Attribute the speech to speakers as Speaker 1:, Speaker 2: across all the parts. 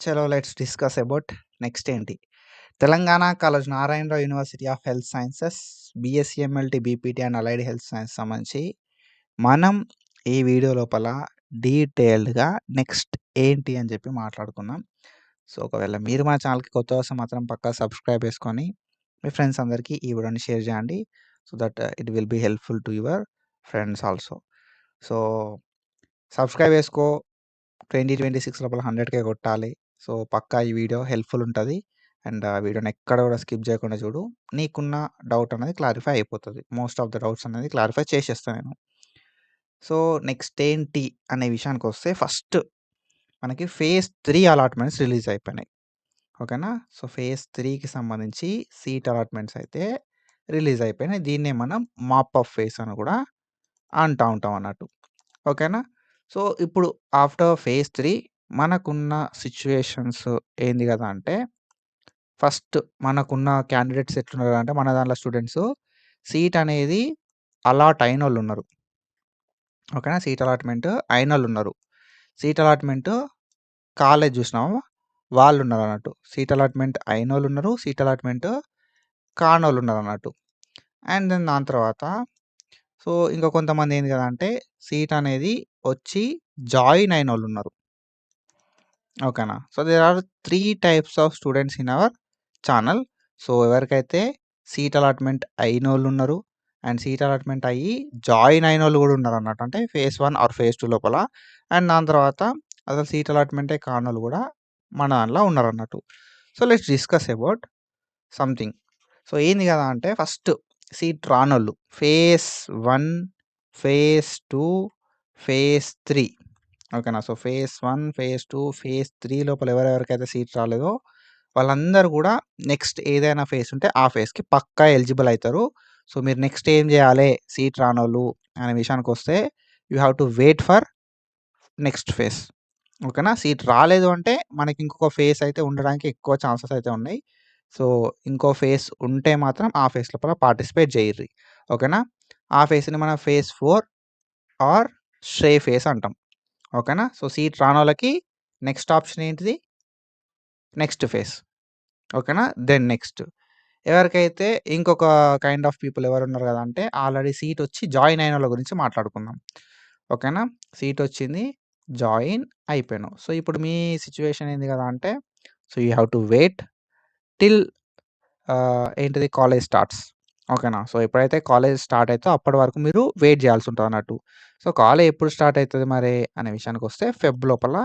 Speaker 1: చలో let's discuss about next ఏంటి. Telangana Kaloji Narayana Rao university of health sciences BSc MLT BPT and allied health science సంబంధించి మనం ఈ వీడియో లోపల డీటెయిల్డ్గా నెక్స్ట్ ఏంటి అని చెప్పి మాట్లాడుకుందాం. సో ఒకవేళ మీరు మా ఛానల్కి కొత్త వస్తే మాత్రం పక్కా సబ్స్క్రైబ్ చేసుకొని మీ ఫ్రెండ్స్ అందరికీ ఈ వీడియోని షేర్ చేయండి. So that it will be helpful to your friends also. So subscribe చేసుకో, 2026 లోపల 100K కొట్టాలి. సో పక్కా ఈ వీడియో హెల్ప్ఫుల్ ఉంటుంది. అండ్ ఆ వీడియోని ఎక్కడ కూడా స్కిప్ చేయకుండా చూడు. నీకున్న డౌట్ అనేది క్లారిఫై అయిపోతుంది. మోస్ట్ ఆఫ్ ద డౌట్స్ అనేది క్లారిఫై చేసేస్తాను నేను. సో నెక్స్ట్ ఏంటి అనే విషయానికి వస్తే ఫస్ట్ మనకి ఫేజ్ 3 అలాట్మెంట్స్ రిలీజ్ అయిపోయినాయి. ఓకేనా. సో ఫేజ్ 3కి సంబంధించి సీట్ అలాట్మెంట్స్ అయితే రిలీజ్ అయిపోయినాయి. దీన్నే మనం మాప్ అప్ ఫేజ్ అని కూడా అంటూ ఉంటాం అన్నట్టు. ఓకేనా. సో ఇప్పుడు ఆఫ్టర్ ఫేజ్ 3 మనకున్న సిచ్యువేషన్స్ ఏంది కదా అంటే, ఫస్ట్ మనకున్న క్యాండిడేట్స్ ఎట్లున్నారు అంటే, మన దాంట్లో స్టూడెంట్స్ సీట్ అనేది అలాట్ అయినోళ్ళు ఉన్నారు. ఓకేనా. సీట్ అలాట్మెంట్ అయినోళ్ళు ఉన్నారు. సీట్ అలాట్మెంట్ కాలేజ్ చూసినాము వాళ్ళు ఉన్నారు అన్నట్టు. సీట్ అలాట్మెంట్ అయినోళ్ళు ఉన్నారు, సీట్ అలాట్మెంట్ కానోళ్ళు ఉన్నారు అన్నట్టు. అండ్ దెన్ దాని తర్వాత సో ఇంకా కొంతమంది ఏంది కదా అంటే, సీట్ అనేది వచ్చి జాయిన్ అయినోళ్ళు ఉన్నారు. ఓకేనా. So there are 3 types of students in our channel. So ఎవరికైతే సీట్ అలాట్మెంట్ అయినోళ్ళు ఉన్నారు అండ్ సీట్ అలాట్మెంట్ అయ్యి జాయిన్ అయినోళ్ళు కూడా ఉన్నారు అన్నట్టు. అంటే ఫేజ్ 1 ఆర్ ఫేజ్ 2 లోపల. అండ్ దాని తర్వాత అసలు సీట్ అలాట్మెంటే కానోళ్ళు కూడా మన దాంట్లో ఉన్నారు అన్నట్టు. So let's discuss about something. So ఏంది కదా అంటే, ఫస్ట్ సీట్ రానోళ్ళు ఫేజ్ 1, ఫేజ్ 2, ఫేజ్ 3. ఓకేనా. సో ఫేజ్ 1, ఫేజ్ 2, ఫేజ్ 3 లోపల ఎవరెవరికైతే సీట్ రాలేదో వాళ్ళందరూ కూడా నెక్స్ట్ ఏదైనా ఫేజ్ ఉంటే ఆ ఫేజ్కి పక్కా ఎలిజిబుల్ అవుతారు. సో మీరు నెక్స్ట్ ఏం చేయాలి సీట్ రానోళ్ళు అనే విషయానికి వస్తే, you have to wait for next phase. ఓకేనా. సీట్ రాలేదు అంటే మనకి ఇంకొక ఫేజ్ అయితే ఉండడానికి ఎక్కువ ఛాన్సెస్ అయితే ఉన్నాయి. సో ఇంకో ఫేజ్ ఉంటే మాత్రం ఆ ఫేజ్ లోపల పార్టిసిపేట్ చేయర్రి. ఓకేనా. ఆ ఫేజ్ని మనం ఫేజ్ 4 ఆర్ స్ట్రే ఫేజ్ అంటాం. ఓకేనా. సో సీట్ రానోళ్ళకి నెక్స్ట్ ఆప్షన్ ఏంటిది, నెక్స్ట్ ఫేజ్. ఓకేనా. దెన్ నెక్స్ట్ ఎవరికైతే ఇంకొక కైండ్ ఆఫ్ పీపుల్ ఎవరు ఉన్నారు కదా అంటే, ఆల్రెడీ సీట్ వచ్చి జాయిన్ అయిన వాళ్ళ గురించి మాట్లాడుకుందాం. ఓకేనా. సీట్ వచ్చింది, జాయిన్ అయిపోయాను. సో ఇప్పుడు మీ సిచ్యువేషన్ ఏంది కదా అంటే, so you have to wait till ఏంటిది కాలేజ్ స్టార్ట్స్. ఓకేనా. సో ఎప్పుడైతే కాలేజ్ స్టార్ట్ అవుతుందో అప్పటి వరకు మీరు వెయిట్ చేయాల్సి ఉంటుంది అన్నట్టు. సో కాలేజ్ ఎప్పుడు స్టార్ట్ అవుతుంది మరి అనే విషయానికి వస్తే, ఫెబ్ లోపల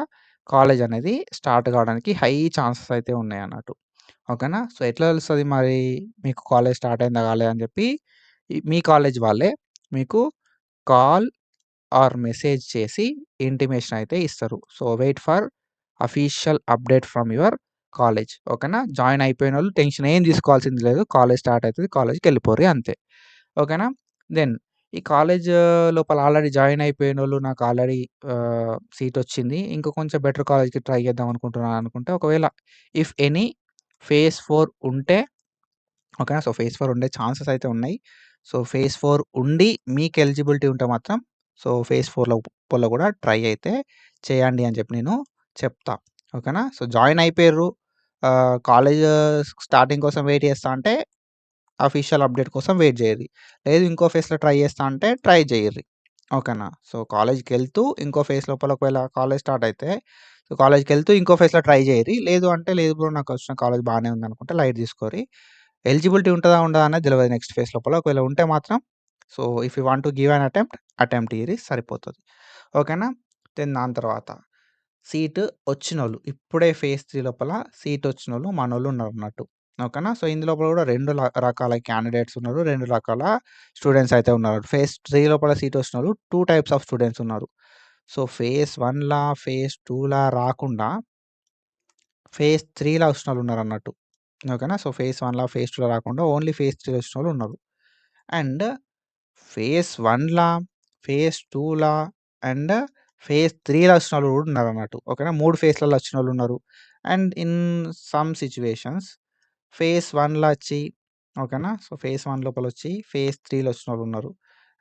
Speaker 1: కాలేజ్ అనేది స్టార్ట్ కావడానికి హై ఛాన్సెస్ అయితే ఉన్నాయి అన్నట్టు. ఓకేనా. సో ఎట్లా తెలుస్తుంది మరి మీకు కాలేజ్ స్టార్ట్ అయిందా కాలేదా అని చెప్పి, మీ కాలేజ్ వాళ్ళే మీకు కాల్ ఆర్ మెసేజ్ చేసి ఇంటిమేషన్ అయితే ఇస్తారు. So wait for official update from your college. ఓకేనా. జాయిన్ అయిపోయిన వాళ్ళు టెన్షన్ ఏం తీసుకోవాల్సింది లేదు. కాలేజ్ స్టార్ట్ అవుతుంది, కాలేజ్కి వెళ్ళిపోరు అంతే. ఓకేనా. దెన్ ఈ కాలేజ్ లోపల ఆల్రెడీ జాయిన్ అయిపోయిన వాళ్ళు, నాకు ఆల్రెడీ సీట్ వచ్చింది, ఇంకా కొంచెం బెటర్ కాలేజ్కి ట్రై చేద్దాం అనుకుంటున్నాను అనుకుంటే, ఒకవేళ ఇఫ్ ఎనీ ఫేజ్ 4 ఉంటే, ఓకేనా. సో ఫేజ్ 4 ఉండే ఛాన్సెస్ అయితే ఉన్నాయి. సో ఫేజ్ 4 ఉండి మీకు ఎలిజిబిలిటీ ఉంటే మాత్రం సో ఫేజ్ 4లో కూడా ట్రై అయితే చేయండి అని చెప్పి నేను చెప్తా. ఓకేనా. సో జాయిన్ అయిపోయారు, కాలేజ్ స్టార్టింగ్ కోసం వెయిట్ చేస్తా అంటే అఫీషియల్ అప్డేట్ కోసం వెయిట్ చేయర్రి. లేదు ఇంకో ఫేజ్లో ట్రై చేస్తా అంటే ట్రై చేయర్రి. ఓకేనా. సో కాలేజ్కి వెళ్తూ ఇంకో ఫేజ్ లోపల ఒకవేళ కాలేజ్ స్టార్ట్ అయితే, సో కాలేజ్కి వెళ్తూ ఇంకో ఫేజ్లో ట్రై చేయర్రి. లేదు అంటే లేదు బ్రో నాకు వచ్చిన కాలేజ్ బాగానే ఉంది అనుకుంటే లైట్ తీసుకోరి. ఎలిజిబిలిటీ ఉంటుందా ఉండదా అనేది తెలియదు నెక్స్ట్ ఫేజ్ లోపల. ఒకవేళ ఉంటే మాత్రం so if you want to give an attempt ఇయ్యిరి సరిపోతుంది. ఓకేనా. దెన్ దాని తర్వాత సీట్ వచ్చినోళ్ళు, ఇప్పుడే ఫేజ్ 3 లోపల సీట్ వచ్చినోళ్ళు మనోళ్ళు ఉన్నారు అన్నట్టు. ఓకేనా. సో ఇందులో కూడా 2 రకాల క్యాండిడేట్స్ ఉన్నారు, 2 రకాల స్టూడెంట్స్ అయితే ఉన్నారు. ఫేజ్ 3 లోపల సీట్ వచ్చినోళ్ళు 2 టైప్స్ ఆఫ్ స్టూడెంట్స్ ఉన్నారు. సో ఫేజ్ 1లా ఫేజ్ 2లా రాకుండా ఫేజ్ 3లా వచ్చినోళ్ళు ఉన్నారు అన్నట్టు. ఓకేనా. సో ఫేజ్ 1లా ఫేజ్ 2లా రాకుండా ఓన్లీ ఫేజ్ 3 వచ్చినోళ్ళు ఉన్నారు. అండ్ ఫేజ్ 1లా ఫేజ్ 2లా అండ్ ఫేజ్ 3లా వచ్చినోళ్ళు కూడా ఉన్నారు అన్నట్టు. ఓకేనా. 3 ఫేజ్లలో వచ్చినోళ్ళు ఉన్నారు. And in some situations phase 1లా వచ్చి, ఓకేనా. సో ఫేజ్ 1 లోపల వచ్చి ఫేజ్ 3లో వచ్చినోళ్ళు ఉన్నారు.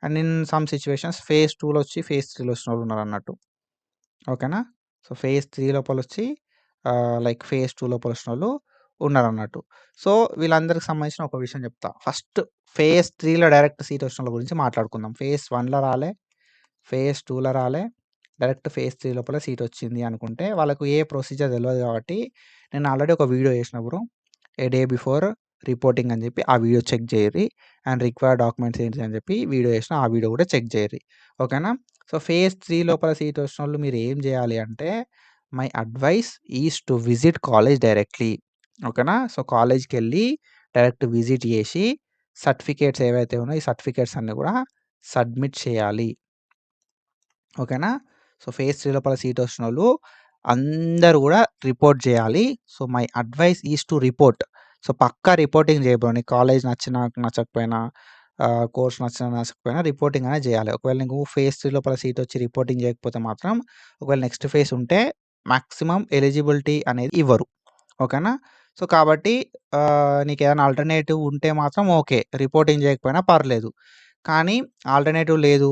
Speaker 1: And in some situations phase 2లో వచ్చి ఫేజ్ 3లో వచ్చినోళ్ళు ఉన్నారు అన్నట్టు. ఓకేనా. సో ఫేజ్ 3 లోపల వచ్చి లైక్ ఫేజ్ 2 లోపల వచ్చినోళ్ళు ఉన్నారన్నట్టు. సో, వీళ్ళందరికి సంబంధించిన ఒక విషయం చెప్తా. ఫస్ట్ ఫేజ్ 3లో డైరెక్ట్ సీట్ వచ్చినోళ్ళ గురించి మాట్లాడుకుందాం. ఫేజ్ 1లో రాలే, ఫేజ్ 2లో రాలే, డైరెక్ట్ ఫేజ్ 3 లోపల సీట్ వచ్చింది అనుకుంటే వాళ్ళకు ఏ ప్రొసీజర్ తెలవదు కాబట్టి నేను ఆల్రెడీ ఒక వీడియో చేసిన bro. A day before reporting అని చెప్పి ఆ వీడియో చెక్ చేయర్రి. అండ్ రిక్వైర్డ్ డాక్యుమెంట్స్ ఏంటి అని చెప్పి వీడియో చేసిన ఆ వీడియో కూడా చెక్ చేయర్రి. ఓకేనా? సో, ఫేజ్ 3 లోపల సీట్ వచ్చినోళ్ళు మీరు ఏం చేయాలి అంటే my advice is to visit college directly. ఓకేనా? సో, కాలేజ్‌కెళ్ళి డైరెక్ట్ విజిట్ చేసి సర్టిఫికేట్స్ ఏవైతే ఉన్నాయో ఈ సర్టిఫికేట్స్ అన్నీ కూడా సబ్మిట్ చేయాలి. ఓకేనా? సో, ఫేజ్ 3 లోపల సీట్ వచ్చినోళ్ళు అందరూ కూడా రిపోర్ట్ చేయాలి. So, my advice is to report. So, పక్కా రిపోర్టింగ్ చేయి బ్రో. నీకు కాలేజ్ నచ్చినా నచ్చకపోయినా కోర్స్ నచ్చినా నచ్చకపోయినా రిపోర్టింగ్ అనేది చేయాలి. ఒకవేళ నీకు ఫేజ్ 3 లోపల సీట్ వచ్చి రిపోర్టింగ్ చేయకపోతే మాత్రం ఒకవేళ నెక్స్ట్ ఫేజ్ ఉంటే మాక్సిమం ఎలిజిబిలిటీ అనేది ఇవ్వరు. ఓకేనా? సో, కాబట్టి నీకేదైనా ఆల్టర్‌నేటివ్ ఉంటే మాత్రం ఓకే. రిపోర్టింగ్ చేయకపోయినా పర్లేదు. కానీ ఆల్టర్‌నేటివ్ లేదు.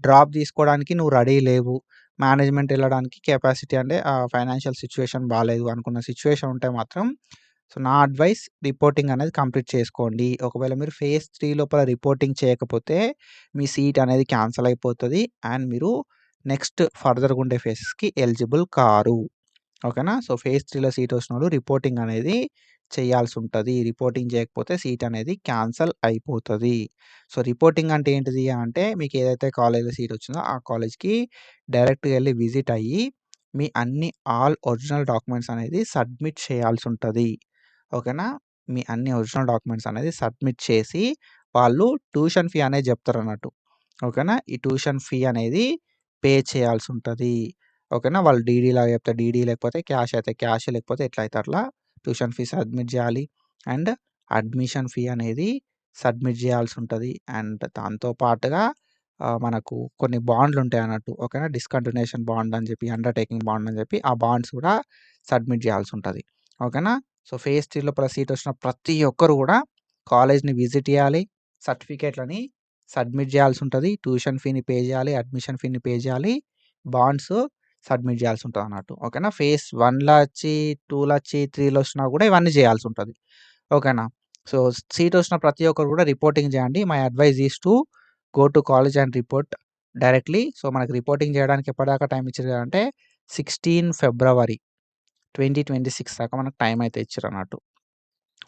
Speaker 1: డ్రాప్ తీసుకోవడానికి నువ్వు రెడీ లేవు. మేనేజ్‌మెంట్ ఎళ్ళడానికి కెపాసిటీ అంటే ఫైనాన్షియల్ సిట్యుయేషన్ బాలేదు అనుకున్న సిట్యుయేషన్ ఉంటే మాత్రం సో, నా అడ్వైస్ రిపోర్టింగ్ అనేది కంప్లీట్ చేసుకోండి. ఒకవేళ మీరు ఫేజ్ 3 లోపల రిపోర్టింగ్ చేయకపోతే మీ సీట్ అనేది క్యాన్సల్ అయిపోతది. అండ్ మీరు నెక్స్ట్ ఫర్దర్‌గా ఉండే ఫేజెస్‌కి ఎలిజిబుల్ కారు. ఓకేనా? సో, ఫేజ్ 3లో సీట్ వచ్చినోళ్ళు రిపోర్టింగ్ అనేది చేయాల్సుంటది. రిపోర్టింగ్ చేయకపోతే సీట్ అనేది క్యాన్సల్ అయిపోతది. సో, రిపోర్టింగ్ అంటే ఏంటిది అంటే మీకు ఏదైతే కాలేజ్‌లో సీట్ వచ్చిందో ఆ కాలేజ్‌కి డైరెక్ట్‌గా ఎళ్లి విజిట్ అయ్యి మీ అన్ని ఆల్ ఒరిజినల్ డాక్యుమెంట్స్ అనేది సబ్మిట్ చేయాల్సుంటది. ఓకేనా? మీ అన్ని ఒరిజినల్ డాక్యుమెంట్స్ అనేది సబ్మిట్ చేసి వాళ్ళు ట్యూషన్ ఫీ అనేది చెప్తారన్నట్టు. ఓకేనా? ఈ ట్యూషన్ ఫీ అనేది పే చేయాల్సుంటది. ఓకేనా? వాళ్ళు డీడీలాగా చెప్తే డీడీ లేకపోతే క్యాష్ అయితే క్యాష్ లేకపోతే ఎట్లా అయితే అట్లా ట్యూషన్ ఫీ సబ్మిట్ చేయాలి. అండ్ అడ్మిషన్ ఫీ అనేది సబ్మిట్ చేయాల్సుంటది. అండ్ దాంతో పాటుగా మనకు కొన్ని బాండ్‌లుంటాయన్నట్టు. ఓకేనా? డిస్కంటిన్యూయేషన్ బాండ్ అని చెప్పి, అండర్‌టేకింగ్ బాండ్ అని చెప్పి ఆ బాండ్స్ కూడా సబ్మిట్ చేయాల్సుంటది. ఓకేనా? సో, ఫేజ్ 3 లోపల సీట్ వచ్చిన ప్రతి ఒక్కరు కూడా కాలేజ్‌ని విజిట్ చేయాలి. సర్టిఫికేట్‌లని సబ్మిట్ చేయాల్సుంటది. ట్యూషన్ ఫీని పే చేయాలి. అడ్మిషన్ ఫీని పే చేయాలి. బాండ్స్ సబ్మిట్ చేయాల్సుంటదన్నట్టు. ఓకేనా? ఫేజ్ 1లో వచ్చి, 2లో వచ్చి, 3లో వచ్చినా కూడా ఇవన్నీ చేయాల్సుంటది. ఓకేనా? సో, సీట్ వచ్చిన ప్రతి ఒక్కరు కూడా రిపోర్టింగ్ చేయండి. My advice is to go to college and report directly. So, మనకు రిపోర్టింగ్ చేయడానికి ఎప్పటిదాకా టైమ్ ఇచ్చిర్రు అంటే 16 ఫిబ్రవరి 2026 దాకా మనకు టైమ్ అయితే ఇచ్చిర్రన్నట్టు.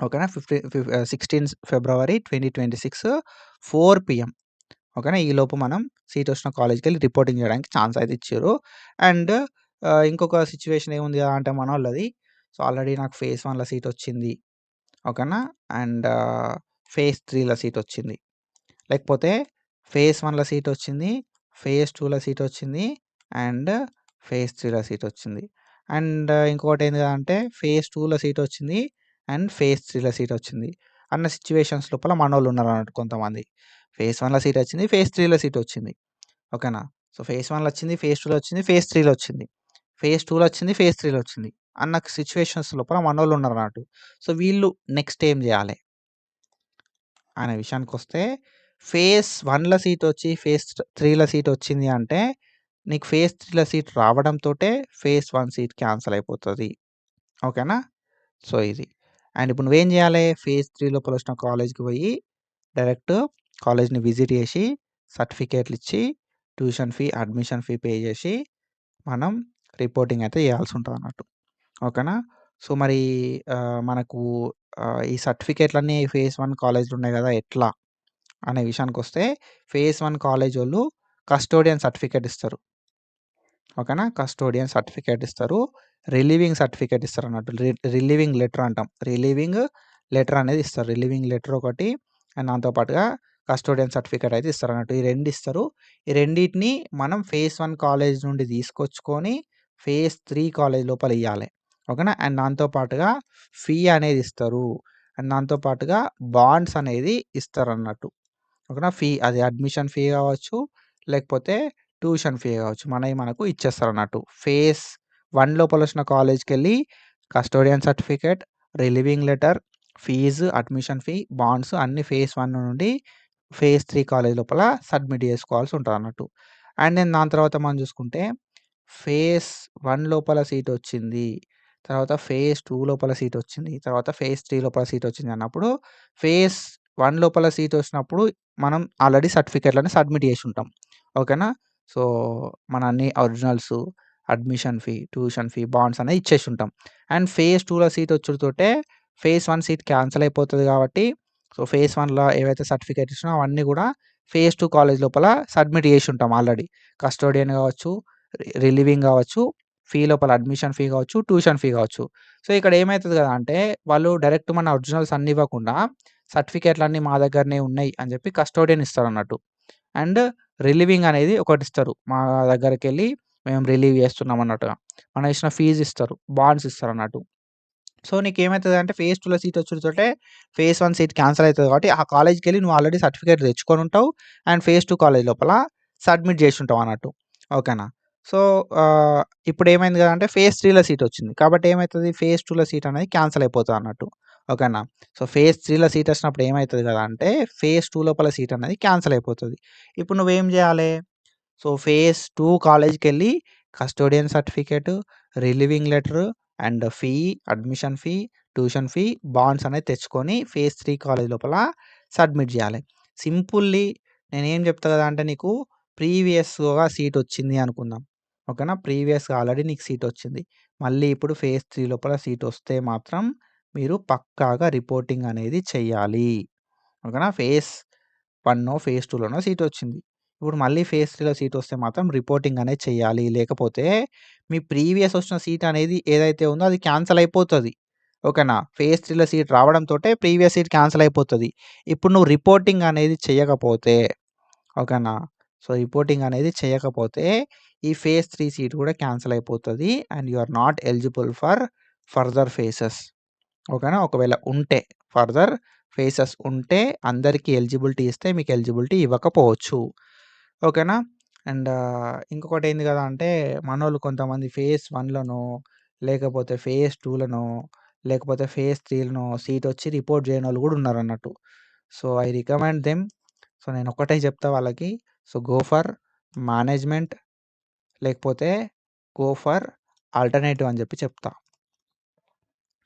Speaker 1: ఓకేనా? 16 ఫిబ్రవరి 2026 4 పీఎం. ఓకేనా? ఈలోపు మనం సీట్ వచ్చిన కాలేజ్‌కెళ్ళి రిపోర్టింగ్ చేయడానికి ఛాన్స్ అయితే ఇచ్చిర్రు. అండ్ ఇంకొక సిట్యుయేషన్ ఏముంది అంటే మనోళ్ళది. సో, ఆల్రెడీ నాకు ఫేజ్ 1లో సీట్ వచ్చింది. ఓకేనా? అండ్ ఫేజ్ 3లో సీట్ వచ్చింది. లేకపోతే ఫేజ్ 1లో సీట్ వచ్చింది. ఫేజ్ 2లో సీట్ వచ్చింది. అండ్ ఫేజ్ 3లో సీట్ వచ్చింది. అండ్ ఇంకొకటేంది అంటే ఫేజ్ 2లో సీట్ వచ్చింది. అండ్ ఫేజ్ 3లో సీట్ వచ్చింది. అన్న సిట్యుయేషన్స్ లోపల మనోళ్ళు ఉన్నారన్నట్టు కొంతమంది. ఫేజ్ 1లో సీట్ వచ్చింది. ఫేజ్ 3లో సీట్ వచ్చింది. ఓకేనా? సో, ఫేజ్ 1లో వచ్చింది. ఫేజ్ 2లో వచ్చింది. ఫేజ్ 3లో వచ్చింది. ఫేజ్ 2లో వచ్చింది. ఫేజ్ 3లో వచ్చింది. అన్న సిట్యుయేషన్స్ లోపల మనోళ్ళు ఉన్నారన్నట్టు. సో, వీళ్ళు నెక్స్ట్ ఏం చేయాలి? అనే విషయానికొస్తే ఫేజ్ 1లో సీట్ వచ్చి ఫేజ్ 3లో సీట్ వచ్చింది అంటే నీకు ఫేజ్ 3లో సీట్ రావడంతోటే ఫేజ్ 1 సీట్ క్యాన్సల్ అయిపోతది. ఓకేనా? సో, ఇది. అండ్ ఇప్పుడు నువ్వేం చేయాలి? ఫేజ్ 3 లోపల వచ్చిన కాలేజ్‌కి పోయి డైరెక్ట్ కాలేజ్‌ని విజిట్ చేసి సర్టిఫికేట్‌లు ఇచ్చి tuition fee, admission fee pay చేసి మనం రిపోర్టింగ్ అయితే చేయాల్సుంటదన్నట్టు. ఓకేనా? సో, మరి మనకు ఈ సర్టిఫికేట్‌లన్నీ ఫేజ్ 1 కాలేజ్‌లో ఉన్నాయి కదా! ఎట్లా? అనే విషయానికొస్తే ఫేజ్ 1 కాలేజోళ్ళు కస్టోడియన్ సర్టిఫికేట్ ఇస్తారు. ఓకేనా? కస్టోడియన్ సర్టిఫికేట్ ఇస్తారు. రిలీవింగ్ సర్టిఫికేట్ ఇస్తారన్నట్టు. రిలీవింగ్ లెటర్ అంటాం. రిలీవింగ్ లెటర్ అనేది ఇస్తారు. రిలీవింగ్ లెటర్ ఒకటి అండ్ దాంతో పాటుగా కస్టోడియన్ సర్టిఫికేట్ అయితే ఇస్తారన్నట్టు. ఈ 2 ఇస్తారు. ఈ రెండిటిని మనం ఫేజ్ 1 కాలేజ్ నుండి తీసుకొచ్చుకొని ఫేజ్ 3 కాలేజ్ లోపల ఇయ్యాలి. ఓకేనా? అండ్ దాంతో పాటుగా ఫీ అనేది ఇస్తారు. అండ్ దాంతో పాటుగా బాండ్స్ అనేది ఇస్తారన్నట్టు. ఓకేనా? ఫీ అది అడ్మిషన్ ఫీ కావచ్చు, లేకపోతే ట్యూషన్ ఫీ కావచ్చు. మనయి మనకు ఇచ్చేస్తారన్నట్టు. ఫేజ్ 1 లోపల వచ్చిన కాలేజ్‌కెళ్ళి custodian certificate, relieving letter, fees, admission fee, bonds అన్నీ ఫేజ్ 1 నుండి ఫేజ్ 3 కాలేజ్ లోపల సబ్మిట్ చేసుకోవాల్సి ఉంటదన్నట్టు. అండ్ దెన్ దాని తర్వాత మనం చూసుకుంటే ఫేజ్ 1 లోపల సీట్ వచ్చింది. తర్వాత ఫేజ్ 2 లోపల సీటొచ్చింది. తర్వాత ఫేజ్ 3 లోపల సీటొచ్చింది అన్నప్పుడు, ఫేజ్ 1 లోపల సీటొచ్చినప్పుడు మనం ఆల్రెడీ సర్టిఫికేట్‌లని సబ్మిట్ జేసుంటాం. ఓకేనా? సో, మన అన్ని originals, admission fee, tuition fee, bonds అనేయి ఇచ్చేసుంటాం. అండ్ ఫేజ్ 2లో సీటొచ్చుడుతోటే ఫేజ్ 1 సీట్ క్యాన్సల్ అయిపోతది గాబట్టి, సో, ఫేజ్ 1లో ఏవైతే సర్టిఫికేట్స్ ఇచ్చినామో అవన్నీ గూడా ఫేజ్ 2 కాలేజ్ లోపల సబ్మిట్ జేసుంటాం ఆల్రెడీ. కస్టోడియన్ గావచ్చు, రిలీవింగ్ గావచ్చు, ఫీ లోపల అడ్మిషన్ ఫీ గావచ్చు, ట్యూషన్ ఫీ గావచ్చు. సో, ఇక్కడ ఏమైతది గదా అంటే, వాళ్ళు డైరెక్ట్ మన ఒరిజినల్స్ అన్నీ ఇవ్వకుండా, సర్టిఫికేట్‌లన్నీ మా దగ్గరనే ఉన్నాయి అని జెప్పి కస్టోడియన్ ఇస్తారన్నట్టు. అండ్ రిలీవింగ్ అనేది ఒకటిస్తారు. మా దగ్గరకెళ్ళి మేము రిలీవ్ జేస్తున్నాం అన్నట్టుగా. మనం ఇచ్చిన ఫీజ్ ఇస్తారు. బాండ్స్ ఇస్తారన్నట్టు. సో, నీకేమైతదంటే ఫేజ్ 2లో సీటొచ్చుడుతోటే ఫేజ్ 1 సీట్ క్యాన్సల్ అయితది కాబట్టి, ఆ కాలేజ్‌కెళ్ళి నువ్వు ఆల్రెడీ సర్టిఫికేట్ తెచ్చుకొనుంటావు. అండ్ ఫేజ్ 2 కాలేజ్ లోపల సబ్మిట్ జేసుంటావు అన్నట్టు. ఓకేనా? సో, ఇప్పుడేమైంది గదంటే ఫేజ్ 3లో సీటొచ్చింది. కాబట్టి ఏమైతది ఫేజ్ 2లో సీట్ అనేది క్యాన్సల్ అయిపోతదన్నట్టు. ఓకేనా? సో, ఫేజ్ 3లో సీటొచ్చినప్పుడు ఏమైతది గదా అంటే, ఫేజ్ 2 లోపల సీట్ అనేది క్యాన్సల్ అయిపోతది. ఇప్పుడు నువ్వేం జేయాలే? సో, ఫేజ్ 2 కాలేజ్‌కెళ్ళి custodian certificate, relieving letter and fee, admission fee, tuition fee, bonds అనేది తెచ్చుకొని ఫేజ్ 3 కాలేజ్ లోపల సబ్మిట్ జేయాలి. సింపుల్లీ నేనేం జెప్తా గదా అంటే నీకు ప్రీవియస్‌గా సీటొచ్చింది అనుకుందాం. ఓకేనా? ప్రీవియస్‌గా ఆల్రెడీ నీకు సీటొచ్చింది. మళ్ళీ ఇప్పుడు ఫేజ్ 3 లోపల సీటొస్తే మాత్రం మీరు పక్కాగా రిపోర్టింగ్ అనేది చెయ్యాలి. ఓకేనా? ఫేజ్ 1నో, ఫేజ్ 2లోనో సీటొచ్చింది. ఇప్పుడు మళ్ళీ ఫేజ్ 3లో సీటొస్తే మాత్రం రిపోర్టింగ్ అనేది చెయ్యాలి. లేకపోతే మీ ప్రీవియస్ వచ్చిన సీట్ అనేది ఏదైతే ఉందో అది క్యాన్సల్ అయిపోతది. ఓకేనా? ఫేజ్ 3లో సీట్ రావడంతోటే ప్రీవియస్ సీట్ క్యాన్సల్ అయిపోతది. ఇప్పుడు నువ్వు రిపోర్టింగ్ అనేది చెయ్యకపోతే ఓకేనా? సో, రిపోర్టింగ్ అనేది చేయకపోతే ఈ ఫేజ్ 3 సీట్ కూడా క్యాన్సల్ అయిపోతది. And you are not eligible for further phases. ఓకేనా? ఒకవేళ ఉంటే ఫర్దర్ ఫేజెస్ ఉంటే అందరికి ఎలిజిబిలిటీ ఇస్తే మీకు ఎలిజిబిలిటీ ఇవ్వకపోవచ్చు. ఓకేనా? అండ్ ఇంకొకటేంది గదా అంటే మనోళ్ళు కొంతమంది ఫేజ్ 1లోనో, లేకపోతే ఫేజ్ 2లోనో, లేకపోతే ఫేజ్ 3లోనో సీటొచ్చి రిపోర్ట్ జేయనోళ్ళు గూడా ఉన్నారన్నట్టు. So, I recommend them. So, నేనొక్కటే చెప్తా వాళ్ళకి. సో, గో ఫర్ మేనేజ్‌మెంట్ లేకపోతే గో ఫర్ ఆల్టర్‌నేటివ్ అని జెప్పి చెప్తా.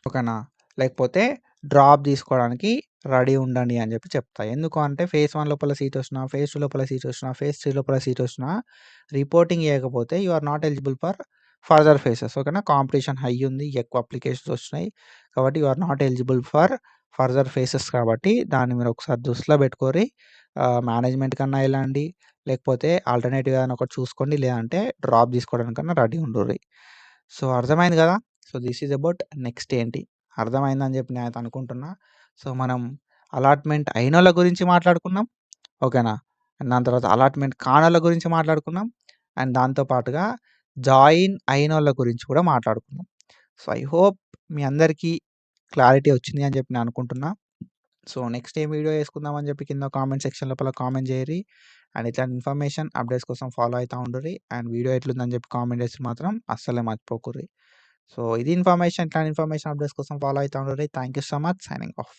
Speaker 1: ఓకేనా? లేకపోతే డ్రాప్ తీసుకోవడానికి రెడీ ఉండండి అని జెప్పి చెప్తా. ఎందుకు అంటే ఫేజ్ 1 లోపల సీటొచ్చినా, ఫేజ్ 2 లోపల సీటొచ్చినా, ఫేజ్ 3 లోపల సీటొచ్చినా రిపోర్టింగ్ చేయకపోతే you are not eligible for further phases. ఓకేనా? కాంపిటీషన్ హై ఉంది. ఎక్కువ అప్లికేషన్స్ వచ్చినాయి. కాబట్టి you are not eligible for further phases కాబట్టి దాన్ని మీరు ఒకసారి దృష్టిలో పెట్టుకోరి. మేనేజ్‌మెంట్ కన్నా ఎళ్ళండి. లేకపోతే ఆల్టర్‌నేటివ్ ఏదైనా ఒకటి చూసుకోండి. లేదంటే డ్రాప్ తీసుకోవడానికన్నా రెడీ ఉండుర్రి. సో, అర్థమైంది గదా! So, this is about next ఏంటి? అర్థమైందని జెప్పి నేనైతే అనుకుంటున్నా. సో, మనం అలాట్‌మెంట్ అయినోళ్ళ గురించి మాట్లాడుకున్నాం. ఓకేనా? అండ్ దాని తర్వాత అలాట్‌మెంట్ కానోళ్ళ గురించి మాట్లాడుకున్నాం. అండ్ దాంతో పాటుగా జాయిన్ అయినోళ్ళ గురించి కూడా మాట్లాడుకున్నాం. సో, ఐ హోప్ మీ అందరికీ క్లారిటీ వచ్చింది అని జెప్పి నేను అనుకుంటున్నా. సో, నెక్స్ట్ ఏం వీడియో చేసుకుందాం అని జెప్పి కింద కామెంట్ సెక్షన్ లోపల కామెంట్ జేయరి. అండ్ ఇట్లాంటి ఇన్ఫర్మేషన్ అప్డేట్స్ కోసం ఫాలో అయితా ఉండుర్రి. అండ్ వీడియో ఎట్లుందని జెప్పి కామెంట్ చేస్తే మాత్రం అస్సలే మర్చిపోకుర్రి. సో, ఇది ఇన్ఫర్మేషన్. ఇట్లాంటి ఇన్ఫర్మేషన్ అప్డేట్స్ కోసం ఫాలో అయితా ఉండుర్రి. Thank you so much. Signing of.